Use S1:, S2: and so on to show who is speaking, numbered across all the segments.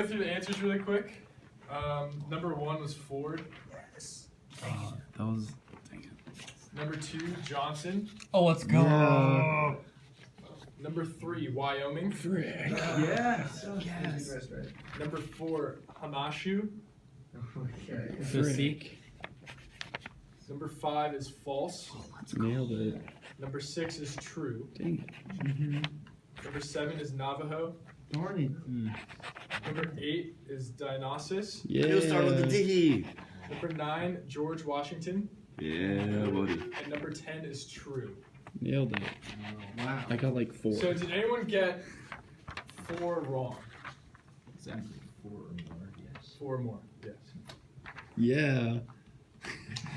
S1: go through the answers really quick. Number 1 was Ford.
S2: Yes.
S3: That was. Dang it.
S1: Number 2, Johnson.
S3: Oh, let's go.
S2: Yeah.
S1: Number 3, Wyoming.
S2: Yes.
S3: Yes.
S1: Number 4, Hamashu.
S2: Okay.
S3: Physique.
S1: Number 5 is false.
S3: Nailed it.
S1: Number 6 is true.
S3: Dang it.
S1: Number 7 is Navajo.
S2: Darn it.
S1: Number 8 is Dionysus.
S3: Yeah.
S4: You'll start with the D.
S1: Number 9, George Washington.
S4: Yeah, buddy.
S1: And number 10 is true.
S3: Nailed it.
S2: Wow.
S3: I got like 4.
S1: So did anyone get 4 wrong?
S2: Exactly 4 or more. Yes.
S1: 4 or more, yes.
S3: Yeah.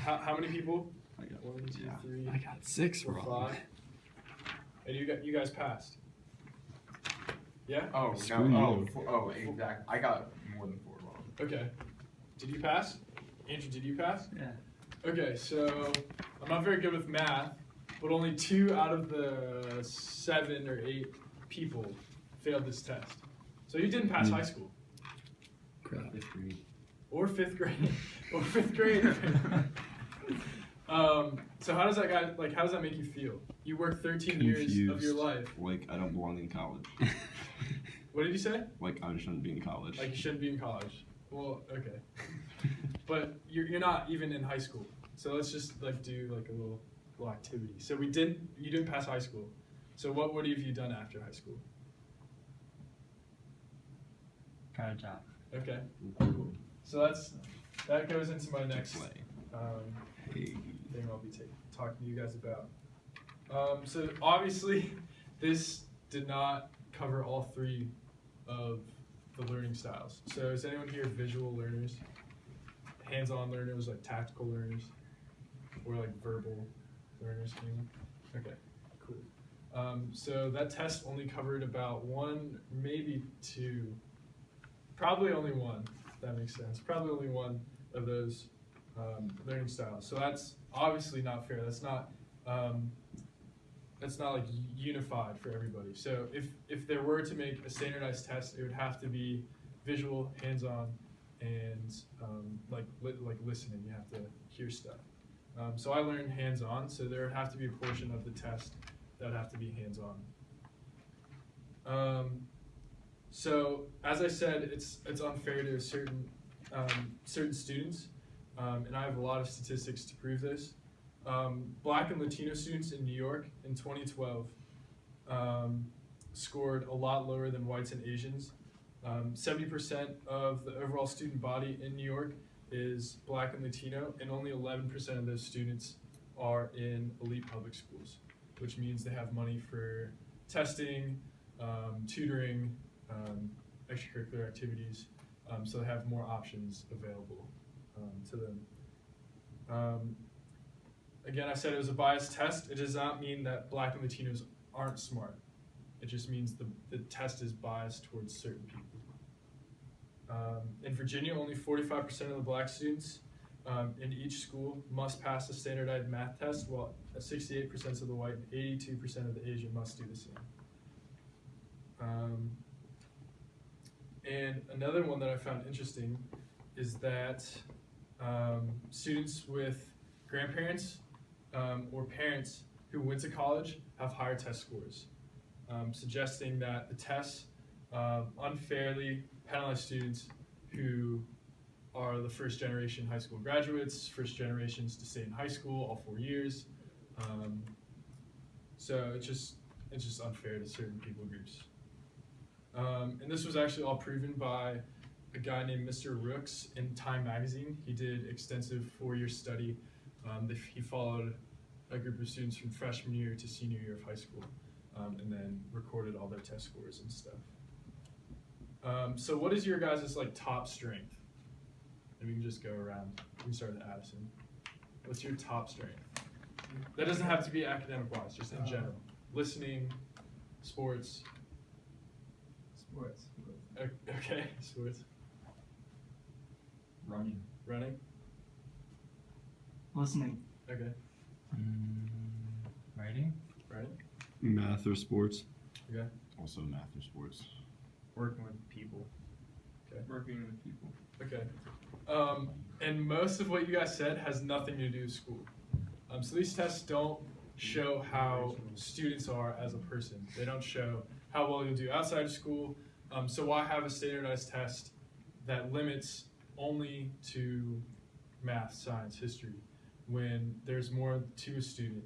S1: How many people?
S4: I got
S1: 1, 2,
S4: yeah.
S1: 3,
S3: I got 6
S1: 4,
S3: wrong.
S1: 5. And you guys passed. Yeah?
S5: Oh,
S3: Screw
S5: no.
S3: you.
S5: Oh, exactly. I got more than 4 wrong.
S1: Okay. Did you pass? Andrew, did you pass?
S2: Yeah.
S1: Okay, so I'm not very good with math, but only 2 out of the 7 or 8 people failed this test. So you didn't pass high school.
S3: Crap.
S1: Or 5th grade. Or 5th grade. So how does that make you feel? You worked 13 years of your
S4: Confused.
S1: life.
S4: Like, I don't belong in college.
S1: What did you say?
S4: Like, I shouldn't be in college.
S1: Like you shouldn't be in college. Well, okay. But you're not even in high school. So let's just like do like a little activity. So you didn't pass high school. So what have you done after high school?
S2: Got a job.
S1: Okay. Cool. So that goes into my next
S4: Play.
S1: thing I'll be talking to you guys about. So obviously this did not cover all 3 of the learning styles. So is anyone here visual learners? Hands-on learners, like tactical learners? Or like verbal learners? Anyone? Okay, cool. So that test only covered about 1, maybe 2, probably only 1, if that makes sense. Probably only 1 of those learning styles. So that's obviously not fair. That's not like unified for everybody. So if there were to make a standardized test, it would have to be visual, hands-on, and like listening. You have to hear stuff. So I learned hands-on, so there would have to be a portion of the test that would have to be hands-on. So as I said, it's unfair to certain students, and I have a lot of statistics to prove this. Black and Latino students in New York in 2012 scored a lot lower than whites and Asians. 70% of the overall student body in New York is Black and Latino, and only 11% of those students are in elite public schools, which means they have money for testing, tutoring, extracurricular activities, so they have more options available to them. Again, I said it was a biased test. It does not mean that Black and Latinos aren't smart. It just means the test is biased towards certain people. In Virginia, only 45% of the Black students in each school must pass a standardized math test, while 68% of the white and 82% of the Asian must do the same. And another one that I found interesting is that students with grandparents or parents who went to college have higher test scores, suggesting that the tests unfairly penalize students who are the first generation high school graduates, first generations to stay in high school all 4 years. So it's just unfair to certain people groups. And this was actually all proven by a guy named Mr. Rooks in Time Magazine. He did extensive 4-year study. He followed a group of students from freshman year to senior year of high school, and then recorded all their test scores and stuff. So what is your guys' like top strength? And we can just go around. We can start with Addison. What's your top strength? That doesn't have to be academic-wise, just in general. Listening, sports.
S2: Sports.
S1: Okay, sports.
S2: Running.
S1: Running.
S2: Listening.
S1: Okay.
S2: Writing.
S1: Writing.
S4: Math or sports.
S1: Okay.
S4: Also math or sports.
S2: Working with people.
S1: Okay.
S5: Working with people.
S1: Okay. And most of what you guys said has nothing to do with school. So these tests don't show how students are as a person. They don't show how well you'll do outside of school. So why have a standardized test that limits only to math, science, history, when there's more to a student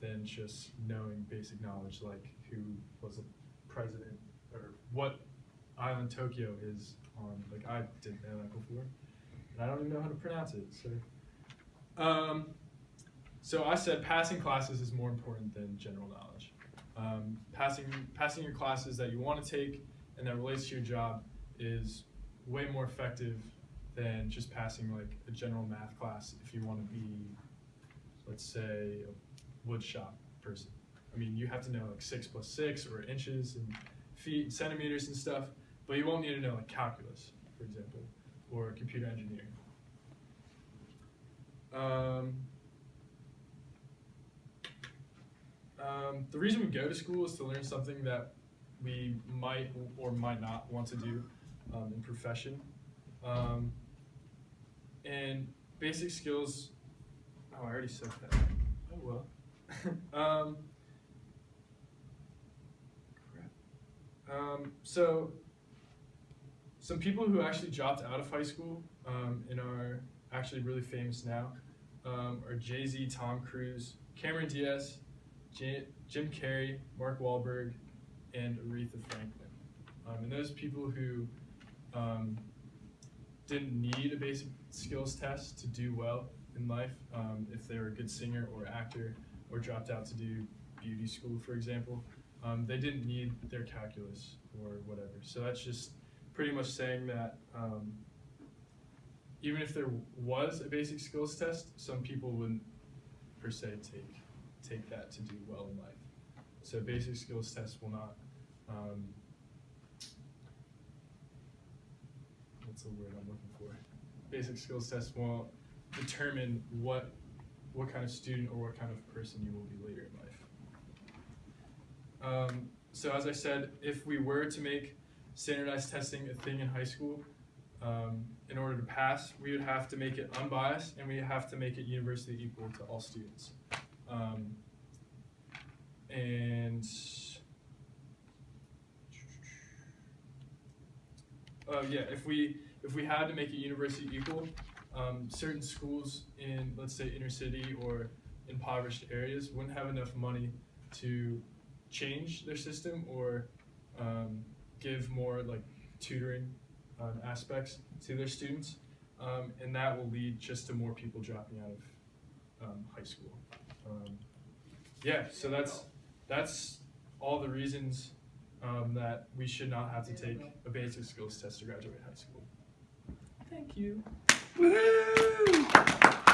S1: than just knowing basic knowledge, like who was a president or what island Tokyo is on. Like, I didn't know that before, and I don't even know how to pronounce it. So I said passing classes is more important than general knowledge. Passing your classes that you want to take and that relates to your job is way more effective than just passing like a general math class if you want to be, let's say, a wood shop person. I mean, you have to know like 6 + 6 or inches and feet, centimeters and stuff, but you won't need to know like calculus, for example, or computer engineering. The reason we go to school is to learn something that we might or might not want to do in profession. And basic skills, oh, I already said that. Oh well. So some people who actually dropped out of high school and are actually really famous now are Jay-Z, Tom Cruise, Cameron Diaz, Jim Carrey, Mark Wahlberg, and Aretha Franklin. And those people who didn't need a basic skills test to do well in life, if they were a good singer or actor or dropped out to do beauty school, for example, they didn't need their calculus or whatever. So that's just pretty much saying that even if there was a basic skills test, some people wouldn't per se take that to do well in life. So basic skills tests will not, what's the word I'm looking for? Basic skills tests won't determine what kind of student or what kind of person you will be later in life. So as I said, if we were to make standardized testing a thing in high school, in order to pass, we would have to make it unbiased and we have to make it universally equal to all students. And if we had to make it universally equal, certain schools in, let's say, inner city or impoverished areas wouldn't have enough money to change their system or give more like tutoring aspects to their students, and that will lead just to more people dropping out of high school. So that's all the reasons that we should not have to take a basic skills test to graduate high school. Thank you.
S3: Woohoo!